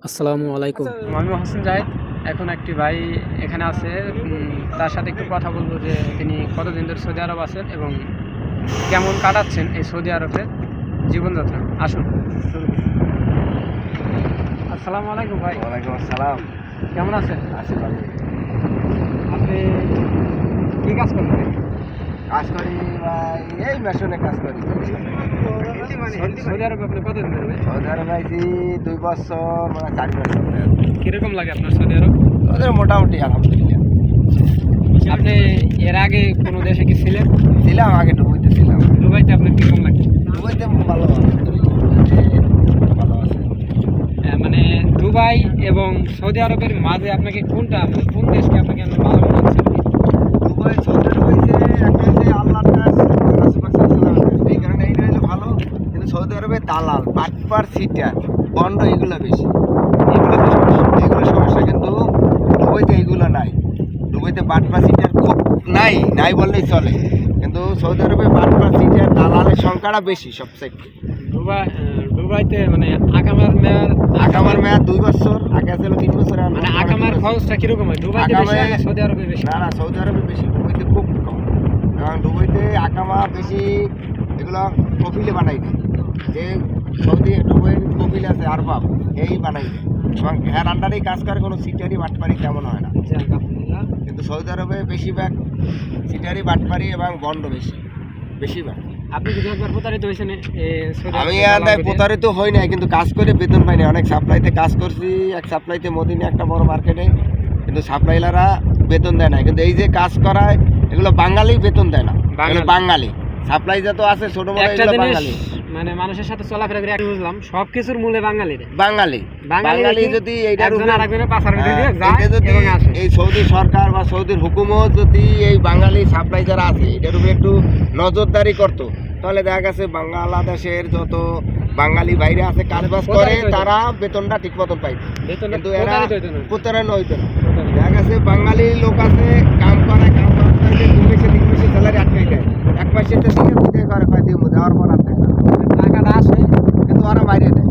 আসসালামু আলাইকুম। আমি হোসেন জাহিদ। এখন একটি ভাই এখানে আছে, তার সাথে একটু কথা বলবো যে তিনি কতদিন ধরে সৌদি আরব আছেন এবং কেমন কাটাচ্ছেন এই সৌদি আরবের জীবনযাত্রা। আসুন শুরু করি। আসসালামু আলাইকুম ভাই। ওয়ালাইকুম আসসালাম। কেমন আছেন? আছি ভালো। আপনি কী কাজ করেন ভাই? কাজ করি ভাই, এই মেশনে কাজ করি। সৌদি আরবে আপনি কতদিন ধরে ভাই? সৌদি আরবে আইছি 2 বছর, মানে 4 বছর হয়ে গেছে। কীরকম লাগে আপনার সৌদি আরব? ওদের মোটামুটি আলহামদুলিল্লাহ। আপনি এর আগে কোনো দেশে কি ছিলেন? ছিলাম, আগে ডুবইতে ছিলাম। দুবাইতে আপনার কীরকম লাগে? ডুবইতে ভালো, ভালো আছে। মানে দুবাই এবং সৌদি আরবের মাঝে আপনাকে কোনটা, মানে কোন দেশকে আপনাকে ভালো মনে হচ্ছে? দুবাই সৌদি আরব হইছে একটা হচ্ছে আল্লাহর কাছে এই কারণে এইটা হইলে ভালো। কিন্তু সৌদি আরবে দালাল, বাটপার, সিটার, বন্ড এগুলো বেশি। এগুলো সমস্যা। কিন্তু দুবাইতে এইগুলো নাই। দুবাইতে বাটপার, সিটার খুব নাই বললেই চলে। কিন্তু সৌদি আরবে বাটপার, সিটার, দালালের সংখ্যাটা বেশি সবচেয়ে। দুবাইতে মানে আকামার মেয়াদ 2 বছর, আগে ছিল 3 বছর। মানে আকামার খরচটা কিরকম হয়? দুবাইতে বেশি না সৌদি আরবে বেশি? না, সৌদি আরবে বেশি, দুবাইতে খুব কম। এবং দুবাইতে আকামা বেশি, এগুলো কপিলে বানাই দেয়। যে দুবাইয়ের কপিল আছে আরবাব, এই বানাই দেয় এবং এর আন্ডারেই কাজ করে। কোনো সিটারি বাটপারি তেমন হয় না। কিন্তু সৌদি আরবে বেশিরভাগ সিটারি বাটপারি এবং বন্ড বেশিরভাগ। আপনি কি একবার প্রতারিত হয়েছেন? আমি প্রতারিত হই নাই, কিন্তু কাজ করে বেতন পাই না। অনেক সাপ্লাইতে কাজ করছি, এক সাপ্লাইতে মদিনে একটা বড় মার্কেটে, কিন্তু সাপ্লাইলারা বেতন দেয় না। কিন্তু এই যে কাজ করায় এগুলো বাঙালি বেতন দেয় না, বাঙালি সাপ্লাই যত আছে ছোট বড় এগুলো বাঙালি। মানে মানুষের সাথে চলাফেরা করে একটু বুঝলাম সবকিছুর মূলে বাঙালি যদি এইটার উপরে যদি আসে। এই সৌদি সরকার বা সৌদির হুকুমত যদি এই বাঙালি সাপ্লাই যারা আছে এটার উপরে একটু নজরদারি করতো, তাহলে দেখা গেছে বাংলাদেশের যত বাঙালি বাইরে আছে কাজবাজ করে তারা বেতনটা ঠিক মতন পাইত। কিন্তু এরা প্রতারণা হইতো না। দেখা গেছে বাঙালি লোক আছে, কাম করার 2 মাসে 3 মাসে স্যালারি আটকাই দেয়। 1 মাসে তো দিতে করে, দেওয়ার পর আর দেয় না। টাকাটা আসে কিন্তু ওরা বাইরে দেয়।